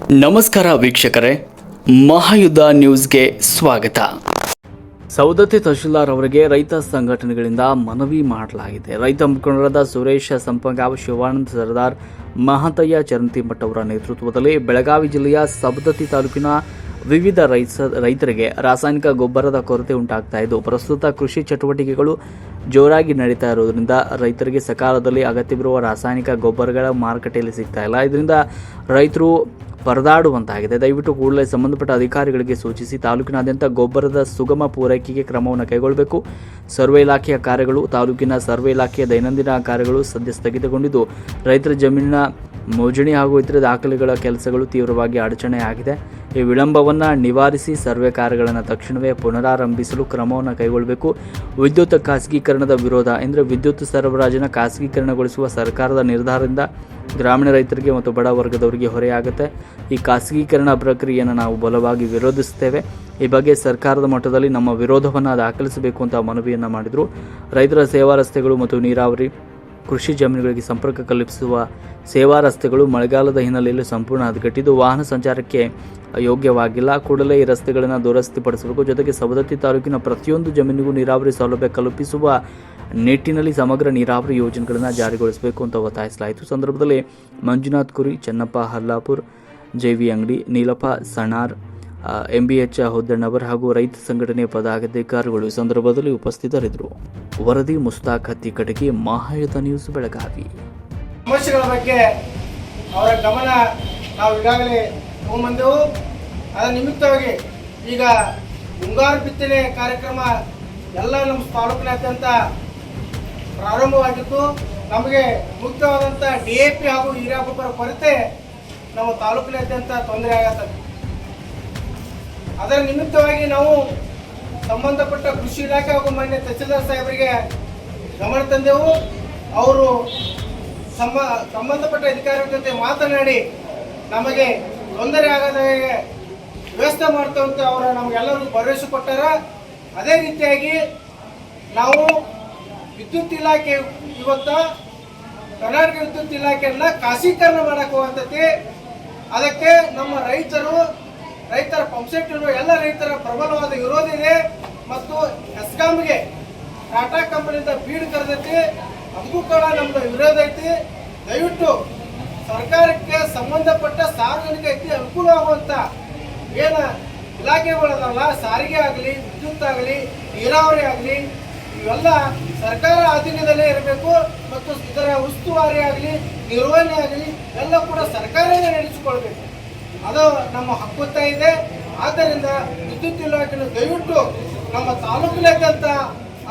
ನಮಸ್ಕಾರ ವೀಕ್ಷಕರೇ, ಮಹಾಯುದ್ಧ ನ್ಯೂಸ್ಗೆ ಸ್ವಾಗತ. ಸವದತ್ತಿ ತಹಶೀಲ್ದಾರ್ ಅವರಿಗೆ ರೈತ ಸಂಘಟನೆಗಳಿಂದ ಮನವಿ ಮಾಡಲಾಗಿದೆ. ರೈತ ಮುಖಂಡರಾದ ಸುರೇಶ ಸಂಪಗಾವ್, ಶಿವಾನಂದ ಸರ್ದಾರ್, ಮಹಂತಯ್ಯ ಚರಂತಿಮಠ ಅವರ ನೇತೃತ್ವದಲ್ಲಿ ಬೆಳಗಾವಿ ಜಿಲ್ಲೆಯ ಸವದತ್ತಿ ತಾಲೂಕಿನ ವಿವಿಧ ರೈತರಿಗೆ ರಾಸಾಯನಿಕ ಗೊಬ್ಬರದ ಕೊರತೆ ಉಂಟಾಗ್ತಾ ಇದ್ದು, ಪ್ರಸ್ತುತ ಕೃಷಿ ಚಟುವಟಿಕೆಗಳು ಜೋರಾಗಿ ನಡೀತಾ ಇರೋದ್ರಿಂದ ರೈತರಿಗೆ ಸಕಾಲದಲ್ಲಿ ಅಗತ್ಯವಿರುವ ರಾಸಾಯನಿಕ ಗೊಬ್ಬರಗಳ ಮಾರುಕಟ್ಟೆಯಲ್ಲಿ ಸಿಗ್ತಾ ಇಲ್ಲ. ಇದರಿಂದ ರೈತರು ಪರದಾಡುವಂತಾಗಿದೆ. ದಯವಿಟ್ಟು ಕೂಡಲೇ ಸಂಬಂಧಪಟ್ಟ ಅಧಿಕಾರಿಗಳಿಗೆ ಸೂಚಿಸಿ ತಾಲೂಕಿನಾದ್ಯಂತ ಗೊಬ್ಬರದ ಸುಗಮ ಪೂರೈಕೆಗೆ ಕ್ರಮವನ್ನು ಕೈಗೊಳ್ಳಬೇಕು. ಸರ್ವೆ ಇಲಾಖೆಯ ಕಾರ್ಯಗಳು, ತಾಲೂಕಿನ ಸರ್ವೆ ಇಲಾಖೆಯ ದೈನಂದಿನ ಕಾರ್ಯಗಳು ಸದ್ಯ ಸ್ಥಗಿತಗೊಂಡಿದ್ದು, ರೈತರ ಜಮೀನಿನ ಮೋಜಣಿ ಹಾಗೂ ಇತರ ದಾಖಲೆಗಳ ಕೆಲಸಗಳು ತೀವ್ರವಾಗಿ ಅಡಚಣೆ ಆಗಿದೆ. ಈ ವಿಳಂಬವನ್ನು ನಿವಾರಿಸಿ ಸರ್ವೆ ಕಾರ್ಯಗಳನ್ನು ತಕ್ಷಣವೇ ಪುನರಾರಂಭಿಸಲು ಕ್ರಮವನ್ನು ಕೈಗೊಳ್ಳಬೇಕು. ವಿದ್ಯುತ್ ಖಾಸಗೀಕರಣದ ವಿರೋಧ ಎಂದರೆ ವಿದ್ಯುತ್ ಸರಬರಾಜಿನ ಖಾಸಗೀಕರಣಗೊಳಿಸುವ ಸರ್ಕಾರದ ನಿರ್ಧಾರದಿಂದ ಗ್ರಾಮೀಣ ರೈತರಿಗೆ ಮತ್ತು ಬಡ ವರ್ಗದವರಿಗೆ ಹೊರೆಯಾಗುತ್ತೆ. ಈ ಖಾಸಗೀಕರಣ ಪ್ರಕ್ರಿಯೆಯನ್ನು ನಾವು ಬಲವಾಗಿ ವಿರೋಧಿಸುತ್ತೇವೆ. ಈ ಬಗ್ಗೆ ಸರ್ಕಾರದ ಮಟ್ಟದಲ್ಲಿ ನಮ್ಮ ವಿರೋಧವನ್ನು ದಾಖಲಿಸಬೇಕು ಅಂತ ಮನವಿಯನ್ನು ಮಾಡಿದರು. ರೈತರ ಸೇವಾ ರಸ್ತೆಗಳು ಮತ್ತು ನೀರಾವರಿ, ಕೃಷಿ ಜಮೀನುಗಳಿಗೆ ಸಂಪರ್ಕ ಕಲ್ಪಿಸುವ ಸೇವಾ ರಸ್ತೆಗಳು ಮಳೆಗಾಲದ ಹಿನ್ನೆಲೆಯಲ್ಲಿ ಸಂಪೂರ್ಣ ಹದಗೆಟ್ಟಿದ್ದು ವಾಹನ ಸಂಚಾರಕ್ಕೆ ಯೋಗ್ಯವಾಗಿಲ್ಲ. ಕೂಡಲೇ ಈ ರಸ್ತೆಗಳನ್ನು ದುರಸ್ತಿಪಡಿಸಬೇಕು. ಜೊತೆಗೆ ಸವದತ್ತಿ ತಾಲೂಕಿನ ಪ್ರತಿಯೊಂದು ಜಮೀನಿಗೂ ನೀರಾವರಿ ಸೌಲಭ್ಯ ಕಲ್ಪಿಸುವ ನಿಟ್ಟಿನಲ್ಲಿ ಸಮಗ್ರ ನೀರಾವರಿ ಯೋಜನೆಗಳನ್ನು ಜಾರಿಗೊಳಿಸಬೇಕು ಅಂತ ಒತ್ತಾಯಿಸಲಾಯಿತು. ಸಂದರ್ಭದಲ್ಲಿ ಮಂಜುನಾಥ್ ಕುರಿ, ಚೆನ್ನಪ್ಪ ಹಲ್ಲಾಪುರ್, ಜೆವಿ ಅಂಗಡಿ, ನೀಲಪ್ಪ ಸಣಾರ್, ಎಂಬಿಎಚ್ ಹೊದ್ದಣ್ಣವರ್ ಹಾಗೂ ರೈತ ಸಂಘಟನೆಯ ಪದಾಧಿಕಾರಿಗಳು ಸಂದರ್ಭದಲ್ಲಿ ಉಪಸ್ಥಿತರಿದ್ದರು. ವರದಿ ಮುಸ್ತಾಕ್ ಹತ್ತಿಕಟಗಿ, ಮಹಾಯುದ್ಧ ನ್ಯೂಸ್, ಬೆಳಗಾವಿ. ಸಮಸ್ಯೆಗಳ ಬಗ್ಗೆ ಅವರ ಗಮನ ನಾವು ಈಗಾಗಲೇ ತಗೊಂಬಂದೆವು. ಅದರ ನಿಮಿತ್ತವಾಗಿ ಈಗ ಮುಂಗಾರು ಬಿತ್ತನೆ ಕಾರ್ಯಕ್ರಮ ಎಲ್ಲ ನಮ್ಮ ತಾಲೂಕಿನಾದ್ಯಂತ ಪ್ರಾರಂಭವಾಗಿದ್ದು, ನಮಗೆ ಮುಖ್ಯವಾದಂಥ DAP ಹಾಗೂ ಯೂರಿಯಾ ಗೊಬ್ಬರ ಕೊರತೆ ನಮ್ಮ ತಾಲೂಕಿನಾದ್ಯಂತ ತೊಂದರೆ ಆಗತ್ತದೆ. ಅದರ ನಿಮಿತ್ತವಾಗಿ ನಾವು ಸಂಬಂಧಪಟ್ಟ ಕೃಷಿ ಇಲಾಖೆ ಹಾಗೂ ಮಾನ್ಯ ತಹಸೀಲ್ದಾರ್ ಸಾಹೇಬರಿಗೆ ಗಮನ ತಂದೆವು. ಅವರು ಸಂಬಂಧಪಟ್ಟ ಅಧಿಕಾರಿಗಳ ಜೊತೆ ಮಾತನಾಡಿ ನಮಗೆ ತೊಂದರೆ ಆಗದ ವ್ಯವಸ್ಥೆ ಮಾಡ್ತಂತ ಅವರು ನಮಗೆಲ್ಲರಿಗೂ ಭರವಸೆ ಕೊಟ್ಟಾರ. ಅದೇ ರೀತಿಯಾಗಿ ನಾವು ವಿದ್ಯುತ್ ಇಲಾಖೆ ಇವತ್ತು ಕರ್ನಾಟಕ ವಿದ್ಯುತ್ ಇಲಾಖೆಯನ್ನ ಖಾಸಗೀಕರಣ ಮಾಡಕ್ಕೆ ಹೋಗತೈತಿ. ಅದಕ್ಕೆ ನಮ್ಮ ರೈತರ ಪಂಪ್ಸೆಟ್ ಇರುವ ಎಲ್ಲ ರೈತರ ಪ್ರಬಲವಾದ ವಿರೋಧ ಇದೆ. ಮತ್ತು ಎಸ್ಕಾಂಗೆ ಟಾಟಾ ಕಂಪನಿಯಿಂದ ಬೀಡ್ ಕರೆದೈತಿ, ಅದಕ್ಕೂ ಕೂಡ ನಮ್ದು ವಿರೋಧ ಐತಿ. ದಯವಿಟ್ಟು ಸರ್ಕಾರಕ್ಕೆ ಸಂಬಂಧಪಟ್ಟ ಸಾರ್ವಜನಿಕ ಅನುಕೂಲವಾಗುವಂಥ ಏನು ಇಲಾಖೆಗಳದಲ್ಲ, ಸಾರಿಗೆ ಆಗಲಿ, ವಿದ್ಯುತ್ ಆಗಲಿ, ನೀರಾವರಿ ಆಗಲಿ, ಇವೆಲ್ಲ ಸರ್ಕಾರ ಅಧೀನದಲ್ಲೇ ಇರಬೇಕು. ಮತ್ತು ಇದರ ಉಸ್ತುವಾರಿ ಆಗಲಿ, ನಿರ್ವಹಣೆ ಆಗಲಿ ಎಲ್ಲ ಕೂಡ ಸರ್ಕಾರವೇ ನಡೆಸಿಕೊಳ್ಬೇಕು. ಅದು ನಮ್ಮ ಹಕ್ಕೊತ್ತ ಇದೆ. ಆದ್ದರಿಂದ ವಿದ್ಯುತ್ ಇಲಾಖೆಯನ್ನು ದಯವಿಟ್ಟು ನಮ್ಮ ತಾಲೂಕಿನಾದ್ಯಂತ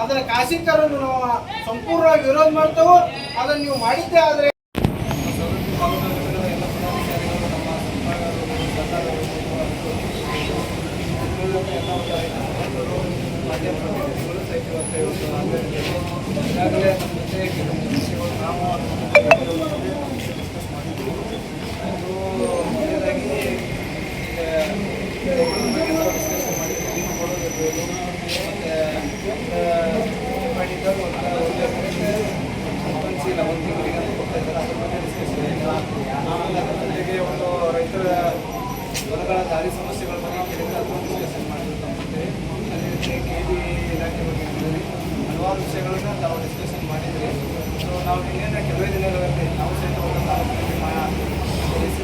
ಅದರ ಖಾಸಗೀಕರಣವನ್ನು ನಾವು ಸಂಪೂರ್ಣವಾಗಿ ವಿರೋಧ ಮಾಡ್ತೇವೆ. ಅದನ್ನು ನೀವು ಮಾಡಿದ್ದೇ ಆದರೆ ಈಗಾಗಲೇ ನಮ್ಮ ಜೊತೆ ಕೆಲವು ಸಮಸ್ಯೆಗಳು ನಾವು ಮೊದಲಾಗಿ ಡಿಸ್ಕಷನ್ ಮಾಡಿದ್ವಿ. ನೀರು ಕೊಡೋದಿರ್ಬೋದು, ಮತ್ತು ಮಾಡಿದ್ದಾಗ ಕಂಪನ್ಸಿಲ್ಲ ಒಂದು ತಿಂಗಳಿಗೆ ಅಂತ ಕೊಡ್ತಾ ಇದ್ದಾರೆ. ಅದ್ರ ಬಗ್ಗೆ ಡಿಸ್ಕಷನ್ ಇಲ್ಲ. ಆಮೇಲೆ ಅದರ ಜೊತೆಗೆ ಒಂದು ರೈತರ ಹೊಲಗಳ ದಾರಿ ಸಮಸ್ಯೆಗಳ ಬಗ್ಗೆ ಕೇಳಿದ್ರೆ ಅದನ್ನು ಡಿಸ್ಕಷನ್ ಮಾಡಿರ್ತಂತೆ. ಅದೇ ರೀತಿ KB ಇಲಾಖೆ ಬಗ್ಗೆ ಹಲವಾರು ವಿಷಯಗಳನ್ನ ನಾವು ಡಿಸ್ಕಷನ್ ಮಾಡಿದ್ವಿ. ಸೊ ನಾವು ಇನ್ನೇನು ಕೆಲವೇ ದಿನಗಳಲ್ಲಿ ನಾವು ಸಹಿತ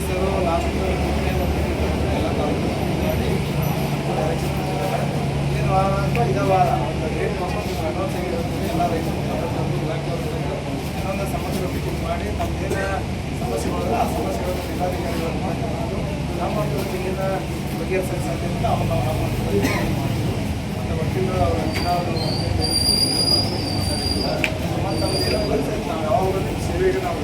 ಸರು ಲಾಸ್ಟ್ ಎಲ್ಲ ಇನ್ನೇನು ವಾರ ಅಥವಾ ಇದೇ ವಾರ ಒಂದು ಡೇಟ್ ಅನೌನ್ಸ್ ಆಗಿರುತ್ತೆ. ಎಲ್ಲ ರೈತರು ಇಲಾಖೆಯವರು ಇನ್ನೊಂದು ಸಮಸ್ಯೆಗಳು ಮೀಟಿಂಗ್ ಮಾಡಿ ನಮ್ಮದೇನ ಸಮಸ್ಯೆಗಳು ಆ ಸಮಸ್ಯೆಗಳನ್ನು ಜಿಲ್ಲಾಧಿಕಾರಿಗಳನ್ನು ಮಾತನಾಡಿದ್ದು ನಮ್ಮ ಜೊತೆಗಿನ ಬಗೆಹರಿಸಲು ಸಾಧ್ಯ ಅಂತ ಅವ್ರು ನಾವು ಮತ್ತು ವಕೀಲರು ಅವರ ನಾವು ಯಾವಾಗಲೂ ಸೇವೆಗೆ ನಾವು